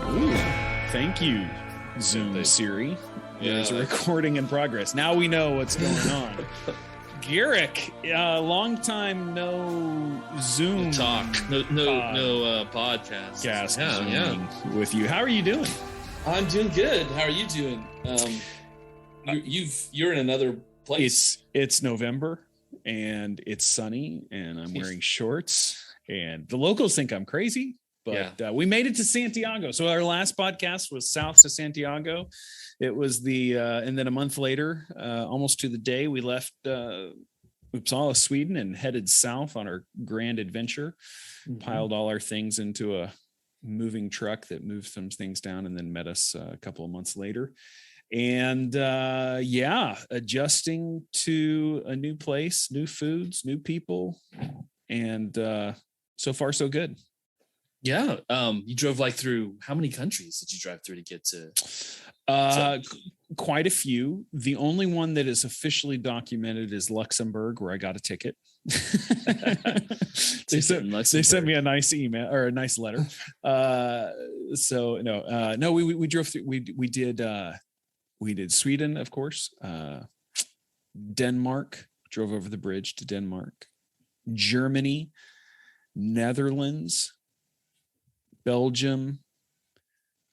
Ooh, thank you, Zoom Siri. There's a recording in progress. Now we know what's going on. Garrick, long time no Zoom talk, no podcast. Yes, with you. How are you doing? I'm doing good. How are you doing? You're in another place. It's November and it's sunny, and I'm wearing shorts, and the locals think I'm crazy. But we made it to Santiago. So our last podcast was south to Santiago. It was and then a month later, almost to the day, we left Uppsala, Sweden, and headed south on our grand adventure. Mm-hmm. Piled all our things into a moving truck that moved some things down, and then met us a couple of months later. And adjusting to a new place, new foods, new people, and so far so good. Yeah. You drove through, how many countries did you drive through to get to? Quite a few. The only one that is officially documented is Luxembourg, where I got a ticket. They sent me a nice email or a nice letter. We drove through. We did Sweden, of course. Denmark, drove over the bridge to Denmark. Germany, Netherlands, Belgium,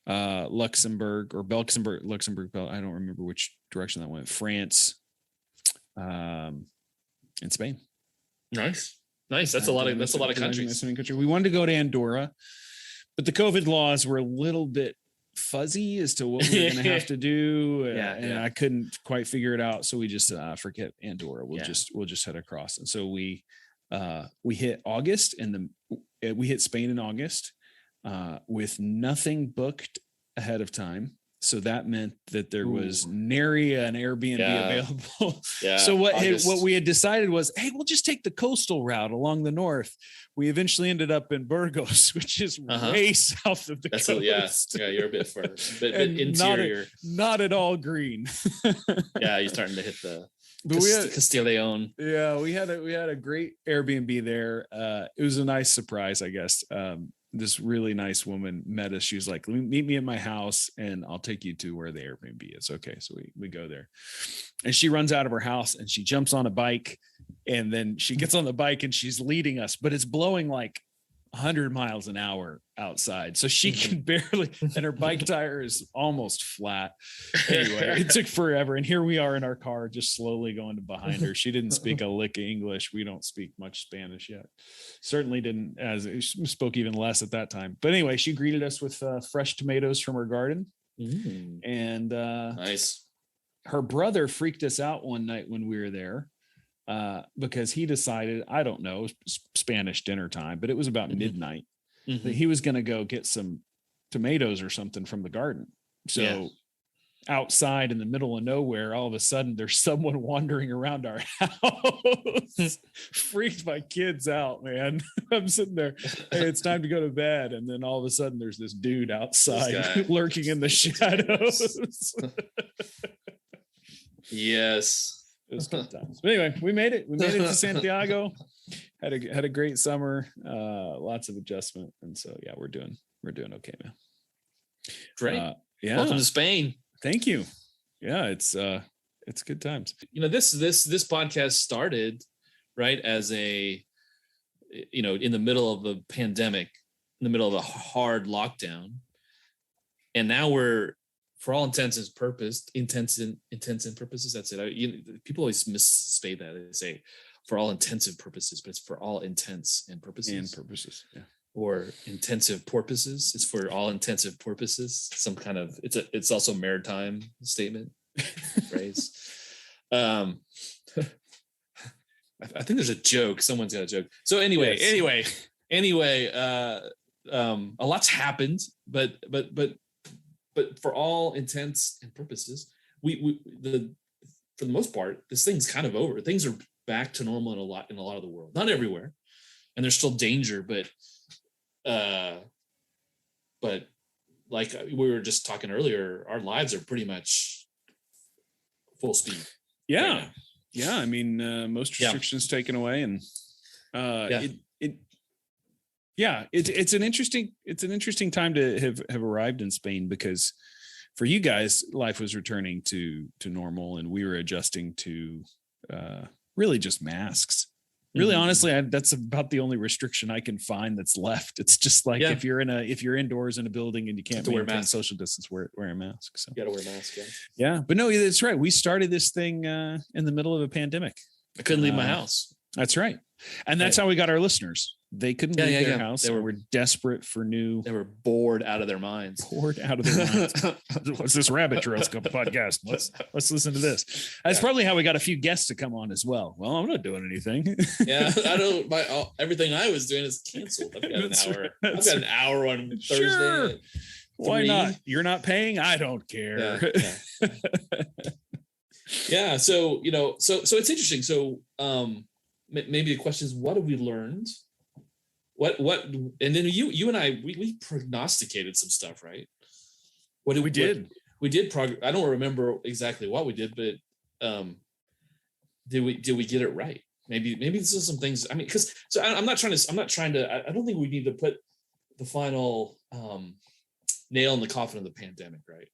Luxembourg, I don't remember which direction that went. France, and Spain. Nice. That's a lot of countries. We wanted to go to Andorra, but the COVID laws were a little bit fuzzy as to what we were going to have to do. And I couldn't quite figure it out. So we just forget Andorra. We'll just head across. And so we hit August, and we hit Spain in August. With nothing booked ahead of time. So that meant that there was nary an Airbnb available. Yeah. So what we had decided was, hey, we'll just take the coastal route along the north. We eventually ended up in Burgos, which is way south of the coast. You're a bit further, bit interior. Not at all green. You're starting to hit the Castilla-Leon. Yeah, we had a great Airbnb there. It was a nice surprise, I guess. This really nice woman met us. She was like, meet me at my house and I'll take you to where the Airbnb is. Okay. So we go there, and she runs out of her house and she jumps on a bike, and then she gets on the bike and she's leading us, but it's blowing like 100 miles an hour outside. So she can barely, and her bike tire is almost flat. Anyway, it took forever. And here we are in our car, just slowly going to behind her. She didn't speak a lick of English. We don't speak much Spanish yet. Certainly didn't, she spoke even less at that time. But anyway, she greeted us with fresh tomatoes from her garden. And nice. Her brother freaked us out one night when we were there. Because he decided, I don't know, Spanish dinner time, but it was about midnight, that he was going to go get some tomatoes or something from the garden. So outside in the middle of nowhere, all of a sudden there's someone wandering around our house. Freaked my kids out, man. I'm sitting there, hey, it's time to go to bed. And then all of a sudden there's this dude outside lurking in the shadows. Yes. It was good times. But anyway, we made it. We made it to Santiago. Had a great summer. Lots of adjustment, and so we're doing okay, man. Great. Welcome to Spain. Thank you. Yeah, it's good times. This podcast started right as in the middle of a pandemic, in the middle of a hard lockdown, and now we're, for all intents and purposes, that's it. People always misstate that. They say for all intensive purposes, but it's for all intents and purposes. Yeah. Or intensive porpoises. It's for all intensive purposes. Some kind of, it's also a maritime statement phrase. I think there's a joke. Someone's got a joke. So anyway, a lot's happened, but for all intents and purposes, for the most part, this thing's kind of over. Things are back to normal in a lot of the world, not everywhere, and there's still danger. But like we were just talking earlier, our lives are pretty much full speed. Yeah, right. Yeah. I mean, most restrictions taken away, and Yeah, it's an interesting time to have arrived in Spain, because for you guys, life was returning to normal, and we were adjusting to really just masks. Really, honestly, that's about the only restriction I can find that's left. It's just like if you're indoors in a building and you can't maintain social distance, wear a mask. So you got to wear a mask. Yeah, but no, that's right. We started this thing in the middle of a pandemic. I couldn't leave my house. That's right, and that's how we got our listeners. They couldn't leave their house. They were desperate for new. They were bored out of their minds. What's this Rabbit Trails podcast? Let's listen to this. That's probably how we got a few guests to come on as well. Well, I'm not doing anything. I don't. Everything I was doing is canceled. I've got an hour. I've got an hour on Thursday. Sure. Why not? You're not paying. I don't care. Yeah. So so it's interesting. So maybe the question is, what have we learned? What and then you and I we prognosticated some stuff, right? We did I don't remember exactly what we did, but did we get it right? Maybe this is some things. I mean, because I'm not trying to. I don't think we need to put the final nail in the coffin of the pandemic, right?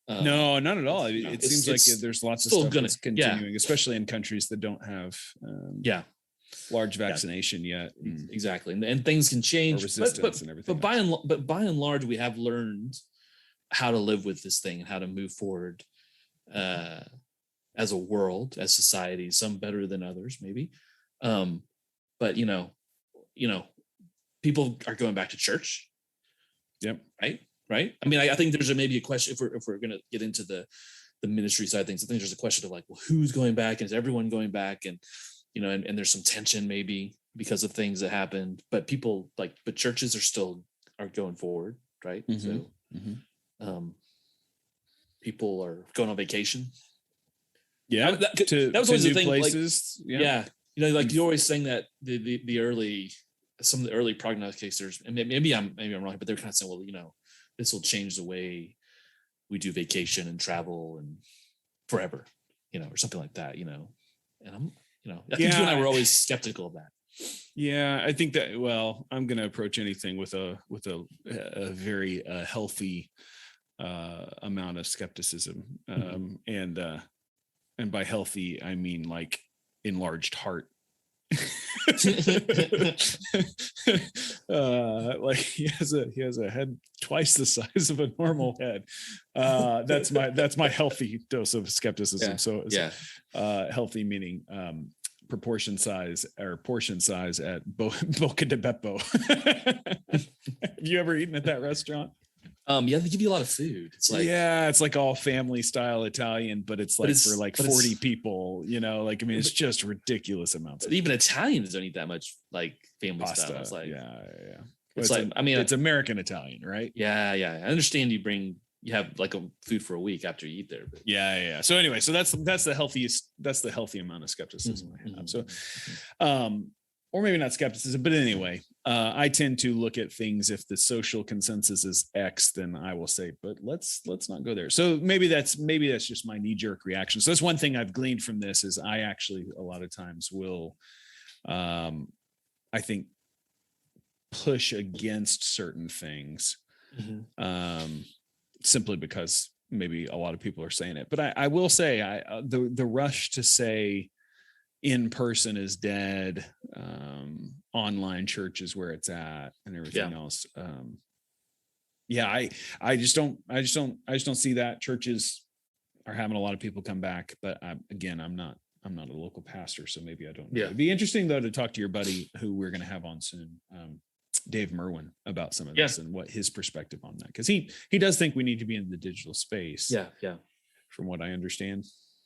No, not at all. It seems like there's lots of stuff that's continuing, especially in countries that don't have large vaccination yet. Exactly, and things can change. Resistance and everything. But by and large, we have learned how to live with this thing and how to move forward as a world, as society. Some better than others, maybe. But people are going back to church. Yep. Right. I mean, I think there's maybe a question if we're going to get into the ministry side of things. I think there's a question of like, well, who's going back, and is everyone going back, and and there's some tension maybe because of things that happened. But people but churches are going forward, right? So, people are going on vacation. Yeah, that was always the thing. Places. You're always saying that some of the early prognosticators, and maybe I'm wrong, but they're kind of saying, well, this will change the way we do vacation and travel and forever, or something like that, and I'm, I think you and I were always skeptical of that. Yeah, I think that. Well, I'm going to approach anything with a very healthy amount of skepticism, and by healthy I mean like enlarged heart. Like he has a head twice the size of a normal head. That's my healthy dose of skepticism. Healthy meaning proportion size or portion size at Boca de Beppo. Have you ever eaten at that restaurant? They give you a lot of food. It's like, it's like all family style Italian, but it's like for like 40 people, it's just ridiculous amounts. But even Italians don't eat that much like family pasta style. It's like, It's like, it's American Italian, right? Yeah. I understand you have like a food for a week after you eat there. But. Yeah. So anyway, so that's the healthy amount of skepticism I have. So, or maybe not skepticism, but anyway, I tend to look at things. If the social consensus is X, then I will say, but let's not go there. So maybe that's just my knee-jerk reaction. So that's one thing I've gleaned from this is I actually a lot of times will, I think, push against certain things, simply because maybe a lot of people are saying it. But I will say the rush to say in person is dead, online church is where it's at, and everything else. I just don't see that. Churches are having a lot of people come back, but I'm not a local pastor, so maybe I don't know. It'd be interesting though to talk to your buddy who we're going to have on soon, Dave Merwin, about some of this and what his perspective on that, because he does think we need to be in the digital space. From what I understand.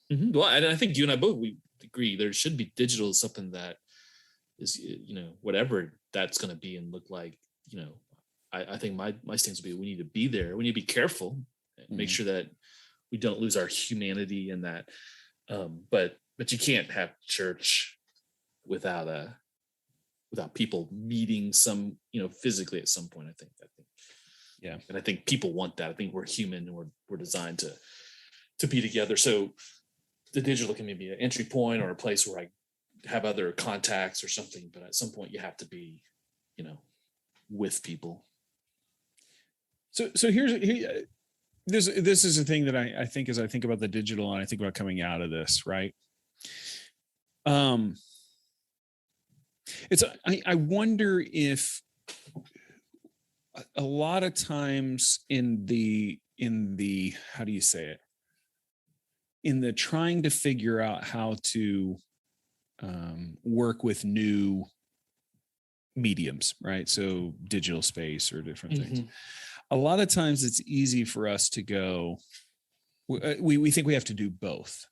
Well, and I think you and I both we agree there should be digital, something that is whatever that's going to be and look like. I think my stance would be we need to be there. We need to be careful, make sure that we don't lose our humanity in that. But you can't have church without people meeting physically at some point. I think. And I think people want that. I think we're human and we're designed to be together. So the digital can maybe an entry point or a place where I have other contacts or something, but at some point you have to be, with people. So this is a thing that I think, as I think about the digital and I think about coming out of this, right? I wonder if a lot of times in the how do you say it, in the trying to figure out how to work with new mediums, right? So digital space or different things. A lot of times it's easy for us to go, we think we have to do both.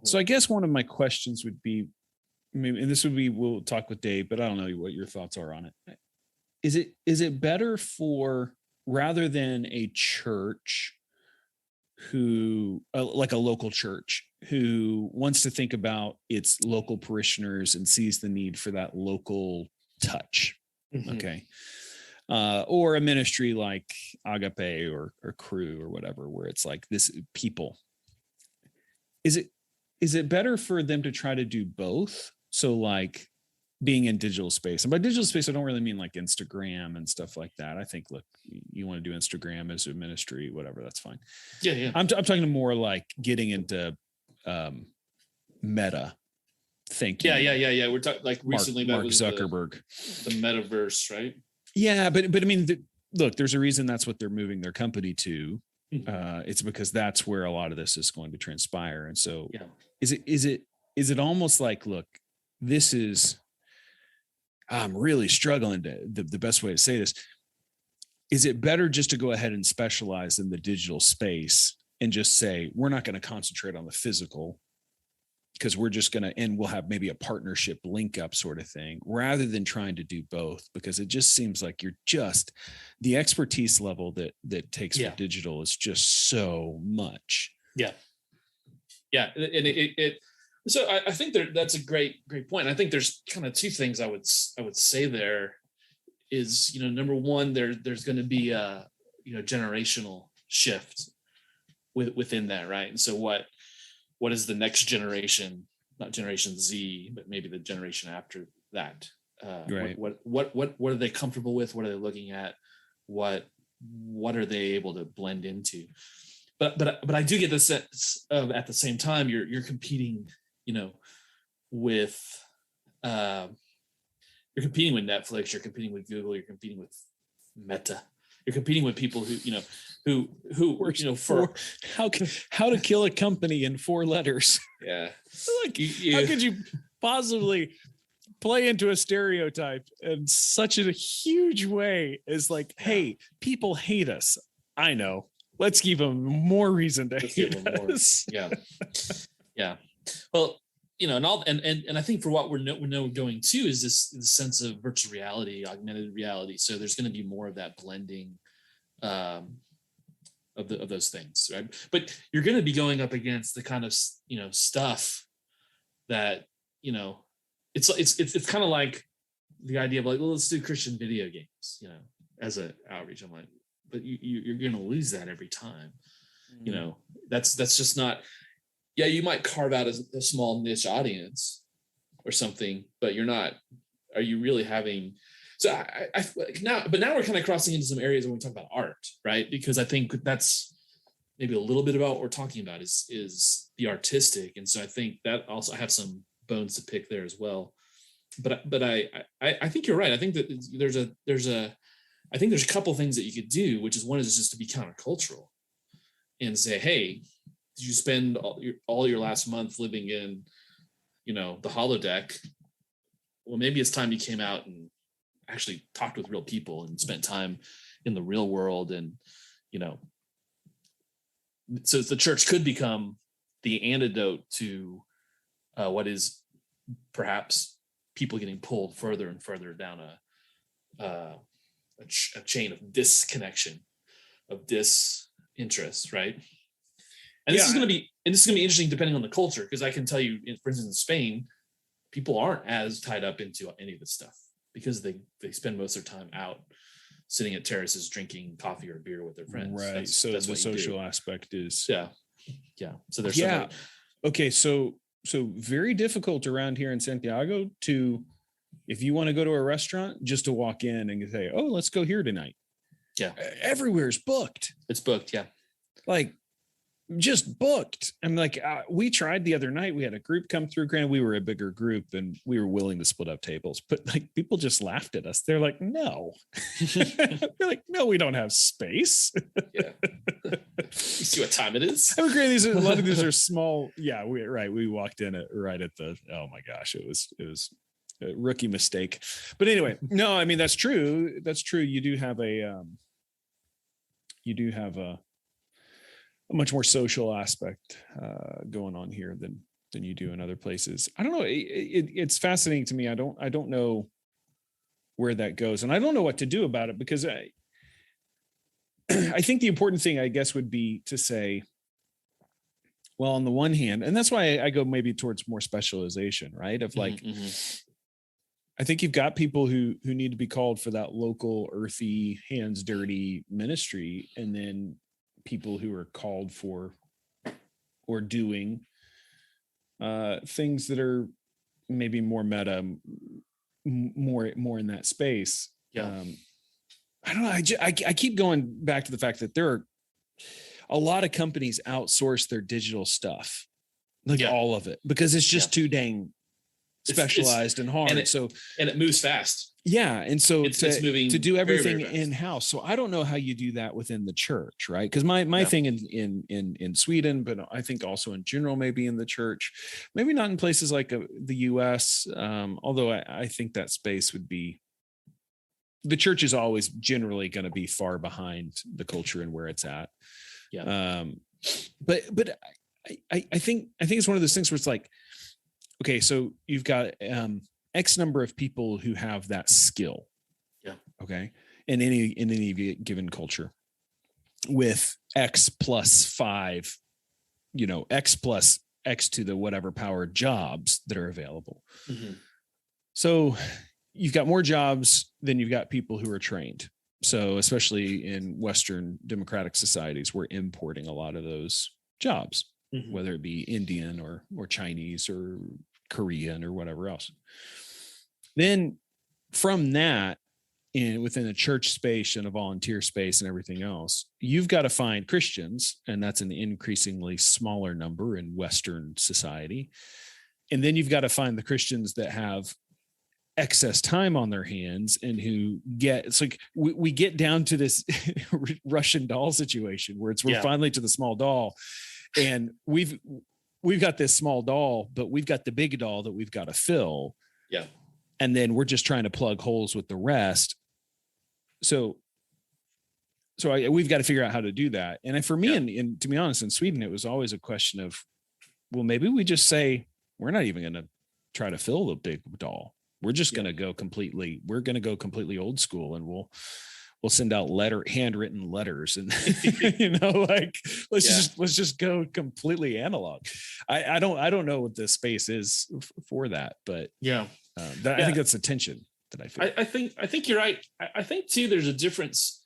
So I guess one of my questions would be, maybe, and this would be, we'll talk with Dave, but I don't know what your thoughts are on it. Is it better for, rather than a church who, like a local church, who wants to think about its local parishioners and sees the need for that local touch, okay, or a ministry like Agape or Crew or whatever, where it's like this people, is it better for them to try to do both? So like being in digital space, and by digital space, I don't really mean like Instagram and stuff like that. I think, look, you want to do Instagram as a ministry, whatever, that's fine. Yeah. I'm talking more like getting into meta thinking. Yeah. We're talking like recently Mark Zuckerberg, the metaverse, right? Yeah, but I mean, look, there's a reason that's what they're moving their company to. It's because that's where a lot of this is going to transpire. And so, yeah, is it almost like, look, this is, I'm really struggling to the best way to say this. Is it better just to go ahead and specialize in the digital space and just say, we're not going to concentrate on the physical, because we're just going to, and we'll have maybe a partnership link up sort of thing, rather than trying to do both? Because it just seems like you're just, the expertise level that takes for digital is just so much. Yeah. And so I think that's a great point. I think there's kind of two things I would say there is, number one, there's going to be a, generational shift within that. Right. And so what is the next generation, not Generation Z, but maybe the generation after that? Right. What are they comfortable with? What are they looking at? What are they able to blend into? But I do get the sense of, at the same time, you're competing, with you're competing with Netflix, you're competing with Google, you're competing with Meta, you're competing with people who for how to kill a company in 4 letters. Yeah. Like, how could you possibly play into a stereotype in such a huge way as like, hey, people hate us. I know. Let's give them more reason to hate us. Yeah. Well, and I think for what we're going to is this sense of virtual reality, augmented reality. So there's going to be more of that blending of those things, right? But you're going to be going up against the kind of stuff that it's kind of like the idea of like, well, let's do Christian video games, as an outreach. I'm like, but you're going to lose that every time. That's just not. Yeah, you might carve out a small niche audience or something, but you're not. Are you really having? So now we're kind of crossing into some areas when we talk about art, right? Because I think that's maybe a little bit about what we're talking about is the artistic, and so I think that also I have some bones to pick there as well. But I think you're right. I think that there's a couple things that you could do, which is one is just to be countercultural and say, hey, did you spend all your last month living in, the holodeck? Well, maybe it's time you came out and actually talked with real people and spent time in the real world. And, so the church could become the antidote to what is perhaps people getting pulled further and further down a chain of disconnection, of disinterest, right? And this is going to be interesting depending on the culture, because I can tell you, for instance, in Spain, people aren't as tied up into any of this stuff because they spend most of their time out sitting at terraces drinking coffee or beer with their friends. Right. That's the social aspect is yeah. So there's okay. So very difficult around here in Santiago to If you want to go to a restaurant, just to walk in and say, oh, let's go here tonight. Yeah. Everywhere's booked. It's booked. Yeah. Like, just booked. I'm like, we tried the other night. We had a group come through. Granted, we were a bigger group and we were willing to split up tables, but like people just laughed at us. They're like, no. They're like, no, we don't have space. Yeah. You see what time it is? I agree. A lot of these are small. Yeah, we walked in right at the. Oh my gosh, it was a rookie mistake. But anyway, no, I mean that's true. That's true. You do have a much more social aspect going on here than you do in other places. I don't know. It's fascinating to me. I don't know where that goes, and I don't know what to do about it, because I think the important thing, I guess, would be to say, well, on the one hand, and that's why I go maybe towards more specialization, right? Of like, I think you've got people who need to be called for that local, earthy, hands dirty ministry, and then people who are called for or doing things that are maybe more meta, more in that space. Yeah. I don't know. I keep going back to the fact that there are a lot of companies outsource their digital stuff, like all of it, because it's just too dang specialized and hard. And it moves fast. Yeah. And so it's moving to do everything very, very in-house. So I don't know how you do that within the church, right? Because my thing in Sweden, but I think also in general, maybe in the church, maybe not in places like the US. Although I think that space would be, the church is always generally going to be far behind the culture and where it's at. Yeah. But I think it's one of those things where it's like, okay, so you've got X number of people who have that skill. Yeah. Okay. In any given culture, with X plus 5, X plus X to the whatever power jobs that are available. Mm-hmm. So you've got more jobs than you've got people who are trained. So especially in Western democratic societies, we're importing a lot of those jobs, whether it be Indian or Chinese or Korean or whatever else. Then from that, within a church space and a volunteer space and everything else, you've got to find Christians, and that's an increasingly smaller number in Western society. And then you've got to find the Christians that have excess time on their hands and who it's like we get down to this Russian doll situation where we're finally to the small doll, and we've got this small doll, but we've got the big doll that we've got to fill. Yeah. And then we're just trying to plug holes with the rest. So we've got to figure out how to do that. And for me, and to be honest, in Sweden, it was always a question of, well, maybe we just say, we're not even going to try to fill the big doll. We're just going to go completely old school, and we'll send out handwritten letters, and let's just go completely analog. I don't know what the space is for that, but I think that's the tension that I feel. I think you're right. I think too, there's a difference.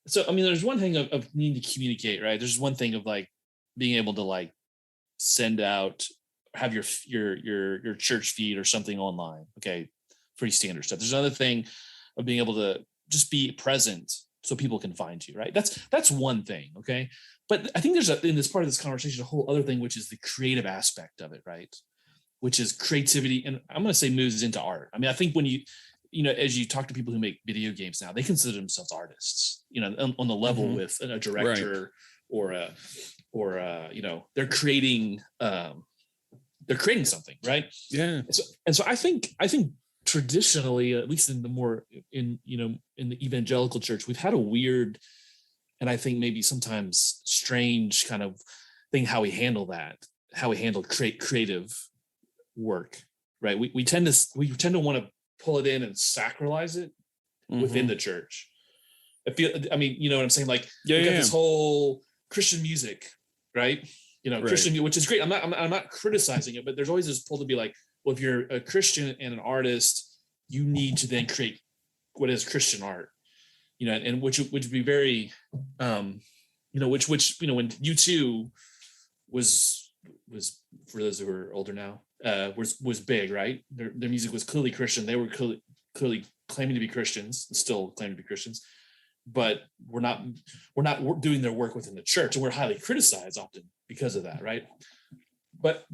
So, I mean, there's one thing of needing to communicate, right? There's one thing of like being able to like send out, have your church feed or something online. Okay. Pretty standard stuff. There's another thing of being able to just be present so people can find you, right? That's one thing. Okay. But I think there's in this part of this conversation, a whole other thing, which is the creative aspect of it, right? Which is creativity. And I'm going to say moves into art. I mean, I think when as you talk to people who make video games now, they consider themselves artists, on the level with a director, right, or they're creating something, right? Yeah. And so I think traditionally, at least in the evangelical church, we've had a weird, and I think maybe sometimes strange kind of thing, how we handle creative work, right? We tend to want to pull it in and sacralize it within the church. I mean, you know what I'm saying? Like, we got this whole Christian music, right? Christian, which is great. I'm not criticizing it, but there's always this pull to be like, well, if you're a Christian and an artist, you need to then create what is Christian art, and which would be very, which when U2 was for those who are older now, was big, right? Their music was clearly Christian. They were clearly claiming to be Christians, still claiming to be Christians, but we're not doing their work within the church, and we're highly criticized often because of that, right? But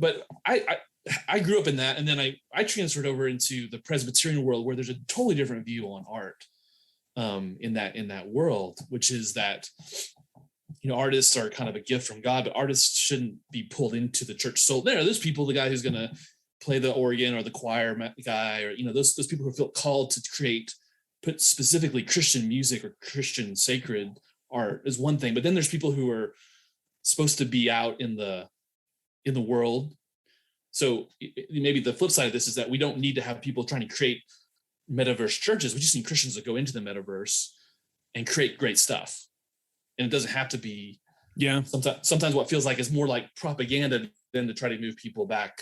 I grew up in that, and then I transferred over into the Presbyterian world, where there's a totally different view on art in that world, which is that, you know, artists are kind of a gift from God, but artists shouldn't be pulled into the church. So there's people, the guy who's going to play the organ, or the choir guy, or, you know, those people who feel called to put specifically Christian music or Christian sacred art is one thing. But then there's people who are supposed to be out in the world. So maybe the flip side of this is that we don't need to have people trying to create metaverse churches. We just need Christians to go into the metaverse and create great stuff. And it doesn't have to be, sometimes what feels like is more like propaganda than to try to move people back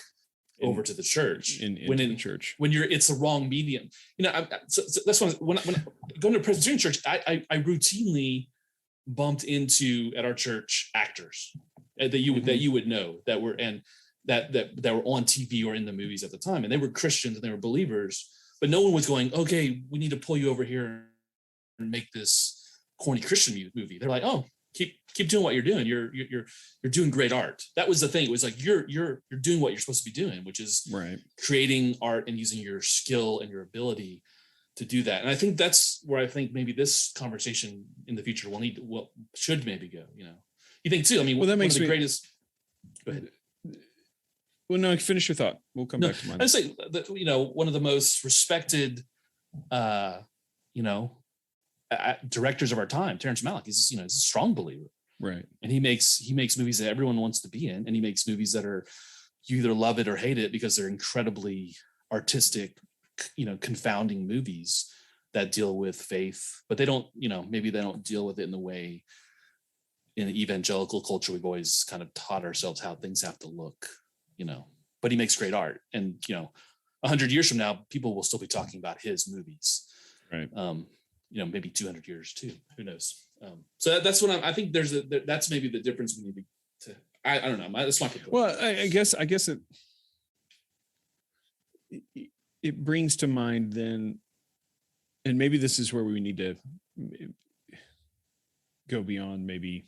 over to the church. In church, when it's the wrong medium, you know. So that's when going to a Presbyterian church, I routinely bumped into at our church actors that you would know that were on TV or in the movies at the time, and they were Christians and they were believers, but no one was going, okay, we need to pull you over here and make this corny Christian movie. They're like, oh, keep doing what you're doing. You're doing great art. That was the thing. It was like you're doing what you're supposed to be doing, which is creating art and using your skill and your ability to do that. And I think that's where I think maybe this conversation in the future should maybe go. You know, you think too? I mean, well, that makes one of the greatest. Go ahead. Well, no, finish your thought. We'll come back to mine. I'd say that, you know, one of the most respected, you know, directors of our time, Terrence Malick, he's a strong believer, right? And he makes movies that everyone wants to be in, and he makes movies that are, you either love it or hate it, because they're incredibly artistic, you know, confounding movies that deal with faith, but they don't, you know, maybe they don't deal with it in the way in the evangelical culture we've always kind of taught ourselves how things have to look, you know. But he makes great art, and, you know, 100 years from now, people will still be talking about his movies, right? You know, maybe 200 years too. Who knows? So that's what I think. That's maybe the difference we need to. I don't know. That's my point. Well, I guess it brings to mind then, and maybe this is where we need to go beyond. Maybe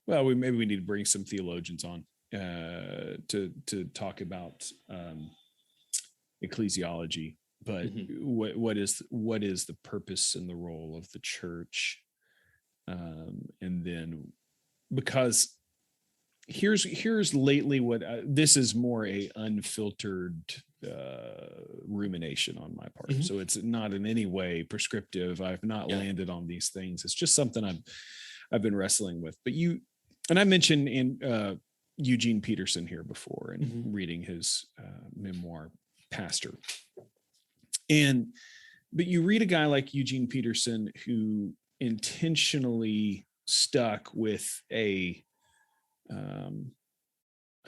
we need to bring some theologians on to talk about ecclesiology. But what is the purpose and the role of the church? And then, because here's lately what this is more a unfiltered rumination on my part. So it's not in any way prescriptive. I've not landed on these things. It's just something I've been wrestling with. But I mentioned in Eugene Peterson here before, and reading his memoir, Pastor. But you read a guy like Eugene Peterson who intentionally stuck with I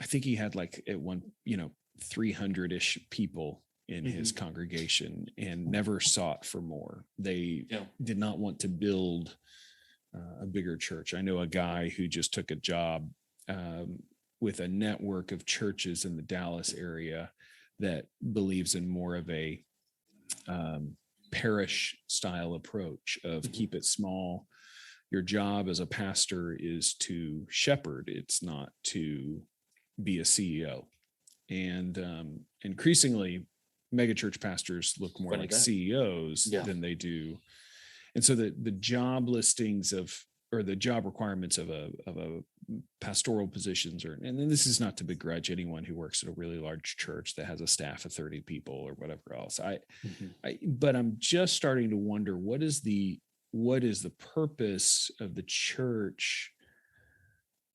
think he had like at one, 300-ish people in his congregation, and never sought for more. They did not want to build a bigger church. I know a guy who just took a job with a network of churches in the Dallas area that believes in more of a parish style approach of keep it small. Your job as a pastor is to shepherd. It's not to be a CEO. And increasingly, megachurch pastors look more like CEOs than they do. And so the job listings or the job requirements of a pastoral positions and this is not to begrudge anyone who works at a really large church that has a staff of 30 people or whatever else. But I'm just starting to wonder, what is the purpose of the church?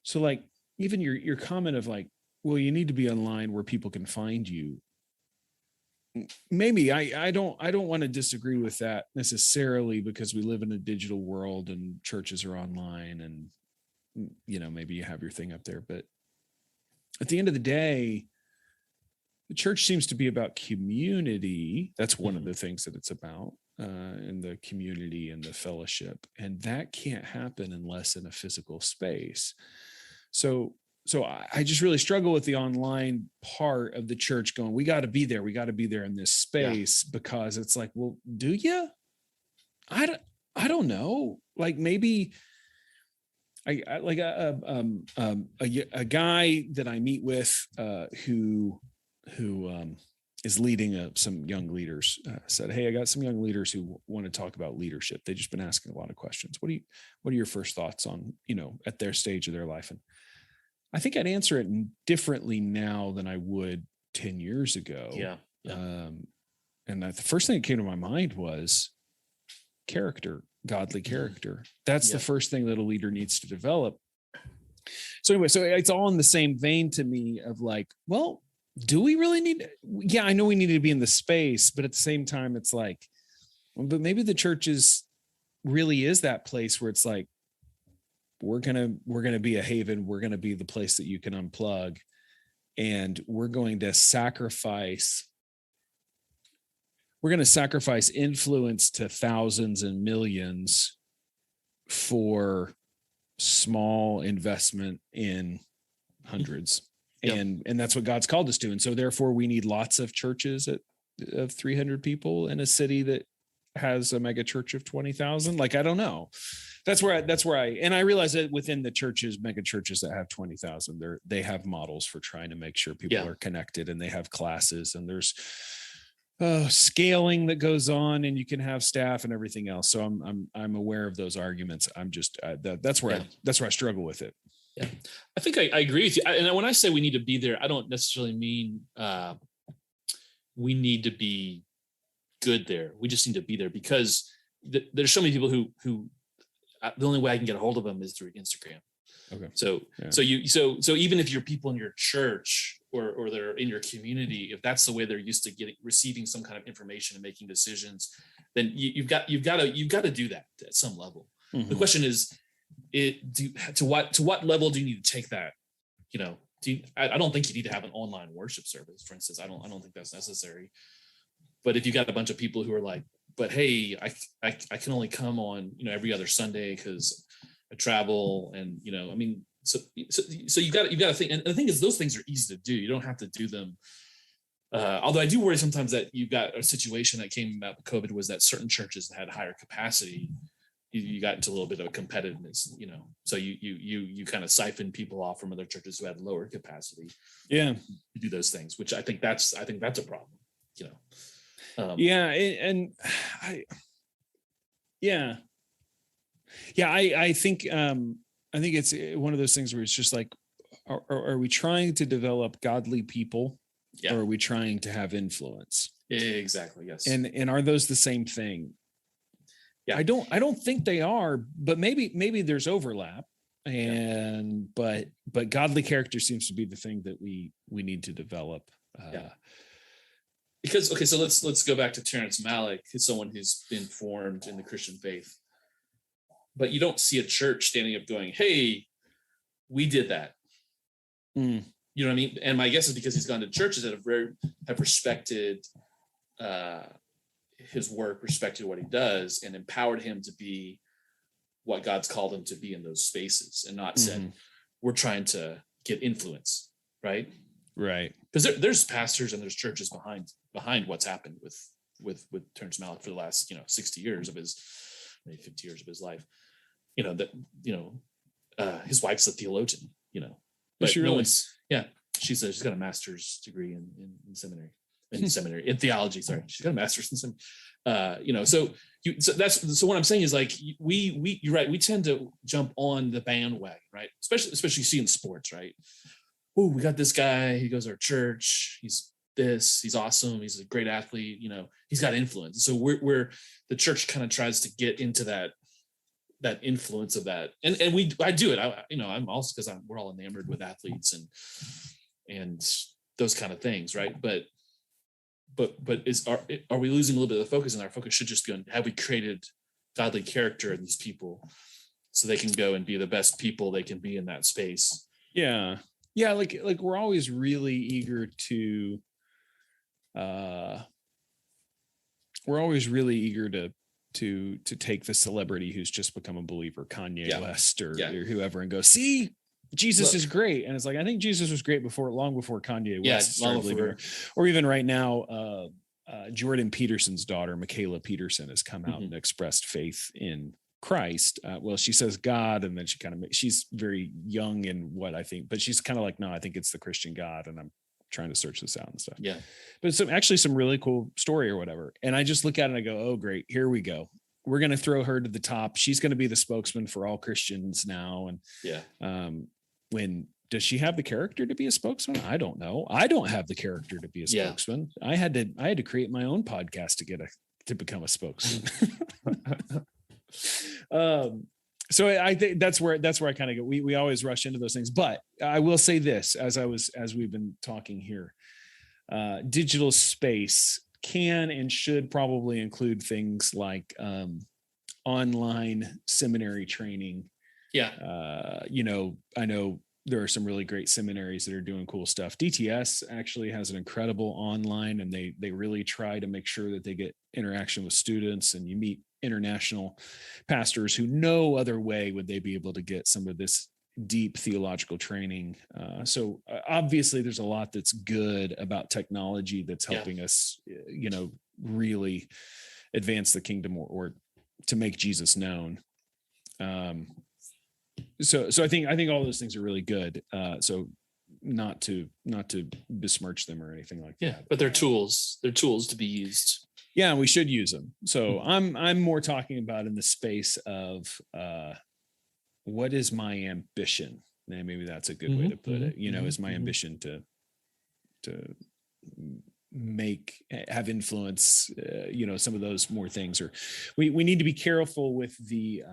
So like, even your comment of like, well, you need to be online where people can find you. Maybe I don't want to disagree with that necessarily, because we live in a digital world and churches are online, and maybe you have your thing up there. But at the end of the day, the church seems to be about community. That's one of the things that it's about, and the community and the fellowship. And that can't happen unless in a physical space. So I just really struggle with the online part of the church going, we got to be there. We got to be there in this space, because it's like, well, do you? I don't know. Like maybe I like a guy that I meet with who is leading some young leaders said, hey, I got some young leaders who want to talk about leadership. They've just been asking a lot of questions. What are your first thoughts on, at their stage of their life? And I think I'd answer it differently now than I would 10 years ago. Yeah. And the first thing that came to my mind was character, godly character. That's the first thing that a leader needs to develop. So anyway, so it's all in the same vein to me of like, well, do we really need? Yeah, I know we need to be in the space, but at the same time, it's like, well, but maybe the church really is that place where it's like, we're gonna be a haven. We're gonna be the place that you can unplug, and we're going to sacrifice influence to thousands and millions for small investment in hundreds. And that's what God's called us to. And so therefore we need lots of churches of 300 people in a city that has a mega church of 20,000. Like, I don't know. That's where I realize that within the churches, mega churches that have 20,000, they have models for trying to make sure people are connected, and they have classes, and there's scaling that goes on, and you can have staff and everything else. So I'm aware of those arguments. I'm just, that's where I struggle with it. Yeah, I think I agree with you. And when I say we need to be there, I don't necessarily mean we need to be good there. We just need to be there, because there's so many people who the only way I can get a hold of them is through Instagram. Okay. So even if you're people in your church or they're in your community, if that's the way they're used to receiving some kind of information and making decisions, then you've got to do that at some level. Mm-hmm. The question is, to what level do you need to take that? I don't think you need to have an online worship service, for instance. I don't think that's necessary. But if you got a bunch of people who are like, but hey, I can only come on every other Sunday because I travel, and so you got to think. And the thing is, those things are easy to do. You don't have to do them. Although I do worry sometimes that you've got a situation that came about with COVID, was that certain churches that had higher capacity, you got into a little bit of a competitiveness, so you kind of siphon people off from other churches who had lower capacity. Yeah, to do those things, which I think that's a problem. I think it's one of those things where it's just like, are we trying to develop godly people, or are we trying to have influence? Exactly. Yes. And are those the same thing? Yeah. I don't think they are, but maybe there's overlap. But godly character seems to be the thing that we need to develop. Because so let's go back to Terrence Malick, who's someone who's been formed in the Christian faith, but you don't see a church standing up going, "Hey, we did that." You know what I mean? And my guess is because he's gone to churches that have respected his work, respected what he does, and empowered him to be what God's called him to be in those spaces, and not said, "We're trying to get influence," right? Right. Because there's pastors and there's churches behind what's happened with Terrence Malick for the last 60 years of his, maybe 50 years of his life. His wife's a theologian. But she really? She's got a master's degree in seminary. In theology. Sorry, she's got a master's in seminary. So what I'm saying is, like, you're right. We tend to jump on the bandwagon, right? Especially you see in sports, right? Oh, we got this guy. He goes to our church. He's awesome. He's a great athlete. He's got influence. So we're the church kind of tries to get into that influence of that. And I do it. I'm also, because we're all enamored with athletes and those kind of things. Right. But are we losing a little bit of the focus? And our focus should just go, have we created godly character in these people so they can go and be the best people they can be in that space? Yeah. Yeah, like we're always really eager to take the celebrity who's just become a believer, Kanye West or whoever, and go, see, Jesus is great. And it's like, I think Jesus was great long before Kanye West started long leaving her. Or even right now, Jordan Peterson's daughter, Michaela Peterson, has come out and expressed faith in Christ. Well, she says God, and then she's very young in what I think, but she's kind of like, no, I think it's the Christian God, and I'm trying to search this out and stuff. Yeah. But it's actually some really cool story or whatever. And I just look at it and I go, oh, great. Here we go. We're going to throw her to the top. She's going to be the spokesman for all Christians now. And does she have the character to be a spokesman? I don't know. I don't have the character to be a spokesman. I had to create my own podcast to become a spokesman. So I think that's where I kind of go. We always rush into those things, but I will say this, as we've been talking here, digital space can and should probably include things like online seminary training. Yeah. I know there are some really great seminaries that are doing cool stuff. DTS actually has an incredible online, and they really try to make sure that they get interaction with students, and you meet international pastors who no other way would they be able to get some of this deep theological training. So obviously there's a lot that's good about technology that's helping us, really advance the kingdom or to make Jesus known. So I think all those things are really good. So not to besmirch them or anything like that. Yeah, but they're tools. They're tools to be used. Yeah, we should use them. So I'm more talking about in the space of what is my ambition? And maybe that's a good way to put it. Is my ambition to have influence, some of those more things, or we need to be careful with the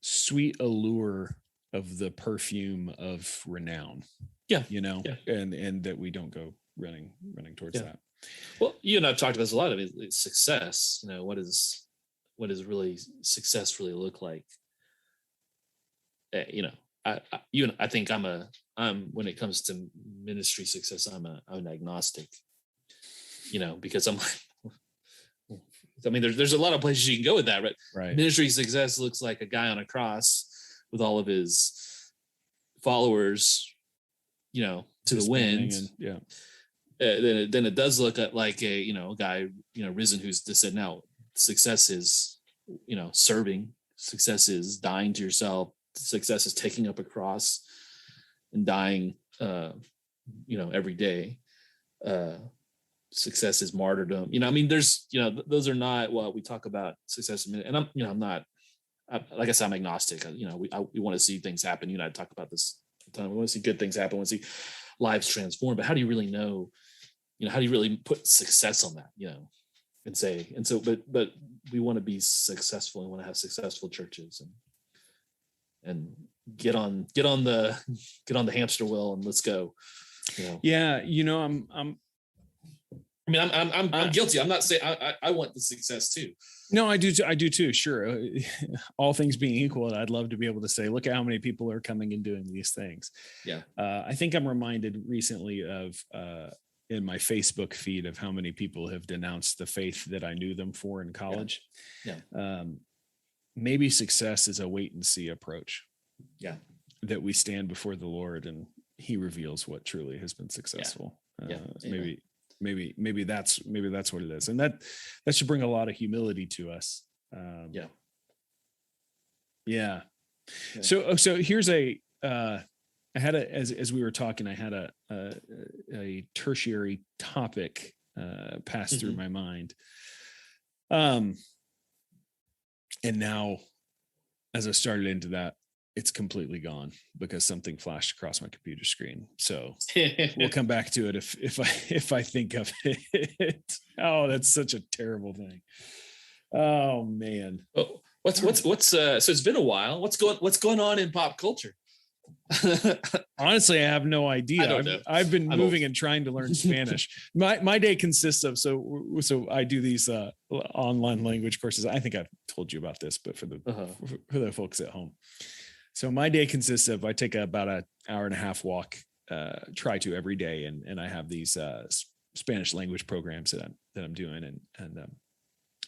sweet allure of the perfume of renown. Yeah. And that we don't go running towards that. Well, you and I've talked about this a lot of it, success. What does really success really look like? I think I'm when it comes to ministry success, I'm an agnostic. Because I'm like, there's a lot of places you can go with that, right? Ministry success looks like a guy on a cross with all of his followers, to the wind. Then it does look like a guy risen who's just said, now success is serving, success is dying to yourself, success is taking up a cross and dying every day. Success is martyrdom. There's those are not what we talk about success, and I'm not, like I said, I'm agnostic. We want to see things happen. I talk about this all the time. We want to see good things happen. We want to see lives transformed, but how do you really know? How do you really put success on that? But we want to be successful. We want to have successful churches and get on the hamster wheel and let's go. Yeah, I'm guilty. I'm not saying I want the success too. No, I do too. Sure. All things being equal, I'd love to be able to say, look at how many people are coming and doing these things. Yeah. I think I'm reminded recently of, in my Facebook feed, of how many people have denounced the faith that I knew them for in college. Yeah. Maybe success is a wait and see approach. Yeah. That we stand before the Lord and he reveals what truly has been successful. Maybe that's what it is. And that should bring a lot of humility to us. Yeah. So here's I had as we were talking, I had a tertiary topic pass through my mind. And now as I started into that, it's completely gone because something flashed across my computer screen. So we'll come back to it if I think of it. Oh, that's such a terrible thing. Oh man. Oh, what's so it's been a while. What's going on in pop culture? Honestly, I have no idea. I don't know. I've been moving and trying to learn Spanish. My day consists of so I do these online language courses. I think I've told you about this, but for the folks at home. So my day consists of I take about an hour and a half walk, try to every day, and I have these Spanish language programs that I'm doing, and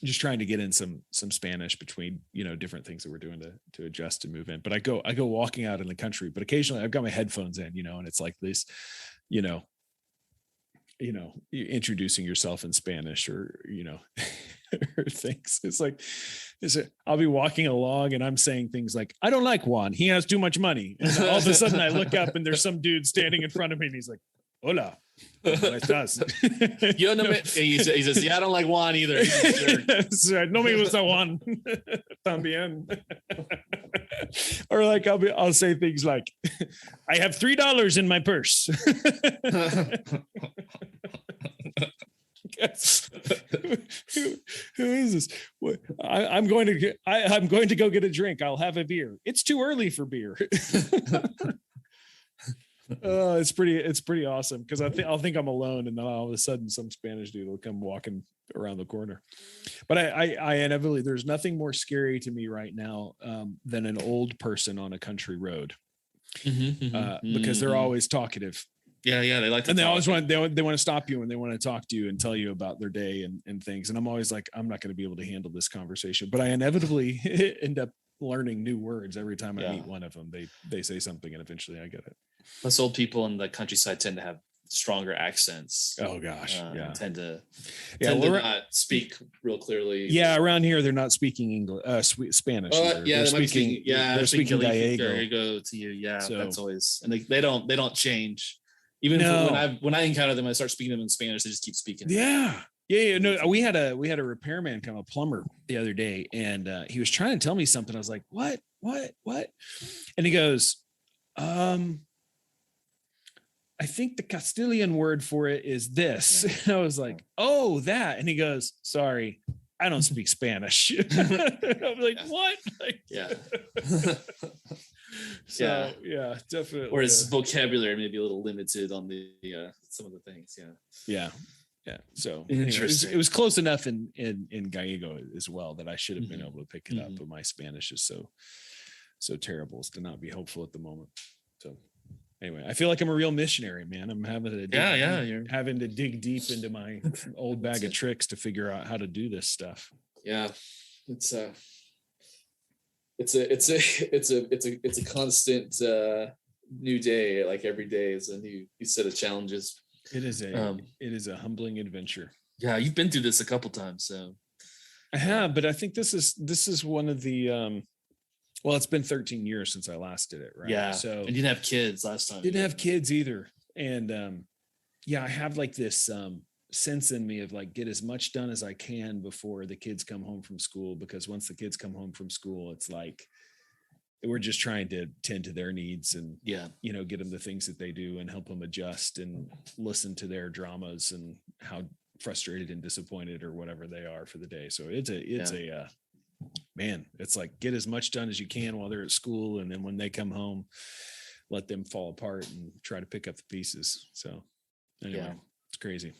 just trying to get in some Spanish between, different things that we're doing to adjust and move in. But I go walking out in the country, but occasionally I've got my headphones in, and it's like this, introducing yourself in Spanish or, or things. I'll be walking along and I'm saying things like, I don't like Juan. He has too much money. And all of a sudden I look up and there's some dude standing in front of me and he's like, hola. ¿Cómo estás? He says, yeah, I don't like Juan either. Sure. No me gusta Juan. También. Or like I'll say things like, I have $3 in my purse. Who is this? I'm going to go get a drink. I'll have a beer. It's too early for beer. It's pretty awesome because I'll think I'm alone, and then all of a sudden some Spanish dude will come walking around the corner. But I inevitably, there's nothing more scary to me right now than an old person on a country road, because they're always talkative. Yeah, they like to. And they always want to stop you and they want to talk to you and tell you about their day and things. And I'm always like, I'm not going to be able to handle this conversation. But I inevitably end up learning new words every time I meet one of them. They say something and eventually I get it. Plus, old people in the countryside tend to have stronger accents. Oh gosh, tend to not speak real clearly. Yeah, around here they're not speaking English, Spanish. They're speaking Gallego to you. Yeah, so that's always, and they don't change. Even when I encounter them, I start speaking to them in Spanish. They just keep speaking. Yeah. No, we had a repairman come, a plumber, the other day, and he was trying to tell me something. I was like, what? And he goes, I think the Castilian word for it is this. Yeah. And I was like, oh, that. And he goes, sorry, I don't speak Spanish. I'm like, what? So, yeah, definitely. Or his vocabulary may be a little limited on the some of the things. Yeah. So it was close enough in Gallego as well that I should have been able to pick it up. But my Spanish is so terrible as to not be hopeful at the moment. So anyway, I feel like I'm a real missionary, man. I'm having to dig deep into my old bag of tricks to figure out how to do this stuff. Yeah, it's a constant new day. Like every day is a new set of challenges. It is a humbling adventure. Yeah, you've been through this a couple times, so I have, but I think this is one of the well, it's been 13 years since I last did it, right? Yeah. So and you didn't have kids last time. Didn't have kids either. And I have like this sense in me of like, get as much done as I can before the kids come home from school, because once the kids come home from school, it's like we're just trying to tend to their needs and get them the things that they do and help them adjust and listen to their dramas and how frustrated and disappointed or whatever they are for the day. So it's like, get as much done as you can while they're at school, and then when they come home, let them fall apart and try to pick up the pieces. So anyway, It's crazy.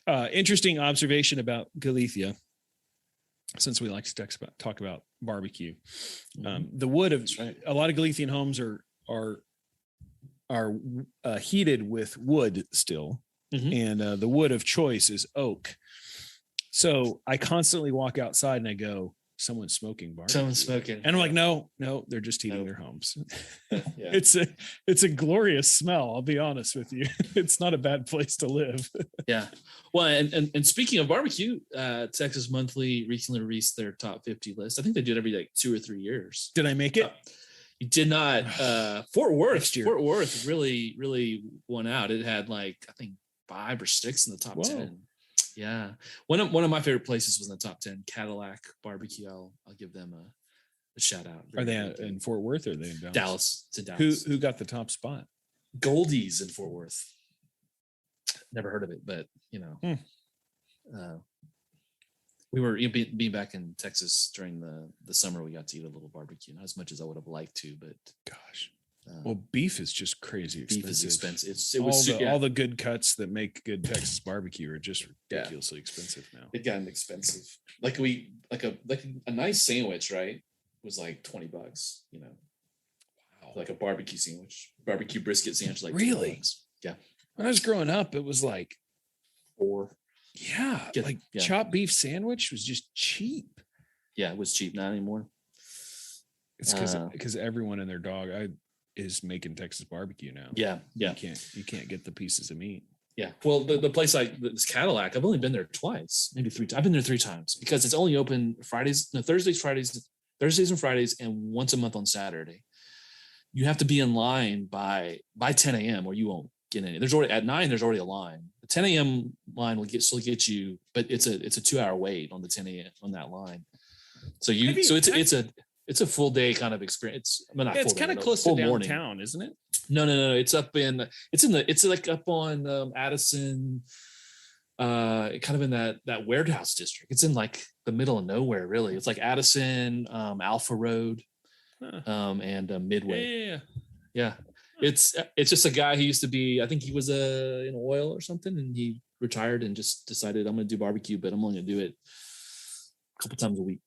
Interesting observation about Galicia, since we like to talk about barbecue. The wood of a lot of Galician homes are heated with wood still, and the wood of choice is oak. So I constantly walk outside and I go, someone's smoking barbecue. Someone's smoking. And I'm like, no, they're just heating their homes. It's a glorious smell. I'll be honest with you. It's not a bad place to live. Yeah. Well, and speaking of barbecue, Texas Monthly recently released their top 50 list. I think they do it every like 2 or 3 years. Did I make it? You did not. Fort Worth really, really won out. It had like, I think 5 or 6 in the top 10. Yeah. One of my favorite places was in the top 10, Cadillac Barbecue. I'll give them a shout out. Are they in Fort Worth or are they in Dallas? Dallas. It's in Dallas. Who got the top spot? Goldie's in Fort Worth. Never heard of it, but we were being back in Texas during the summer. We got to eat a little barbecue, not as much as I would have liked to, but gosh. Well, beef is just crazy expensive. Beef is expensive. All the good cuts that make good Texas barbecue are just ridiculously expensive now. It got expensive. Like a nice sandwich, right? Was like $20. Wow. Like a barbecue sandwich, barbecue brisket sandwich, like really? $20. Yeah. When I was growing up, it was like 4. Yeah, chopped beef sandwich was just cheap. Yeah, it was cheap, not anymore. It's because everyone and their dog is making Texas barbecue now. Yeah. You can't get the pieces of meat. Yeah. Well, the place like this Cadillac, I've only been there twice, maybe 3 times. I've been there 3 times because it's only open Thursdays, and Fridays, and once a month on Saturday. You have to be in line by 10 a.m. or you won't get any. There's already at 9. There's already a line. The 10 a.m. line will still get you, but it's a 2-hour wait on the 10 a.m. on that line. So it's a full day kind of experience. I mean, it's kind of close to downtown, isn't it? No. It's like up on Addison, kind of in that warehouse district. It's in like the middle of nowhere, really. It's like Addison, Alpha Road, and Midway. Yeah. It's just a guy who used to be, I think he was in oil or something, and he retired and just decided, I'm going to do barbecue, but I'm only going to do it a couple times a week.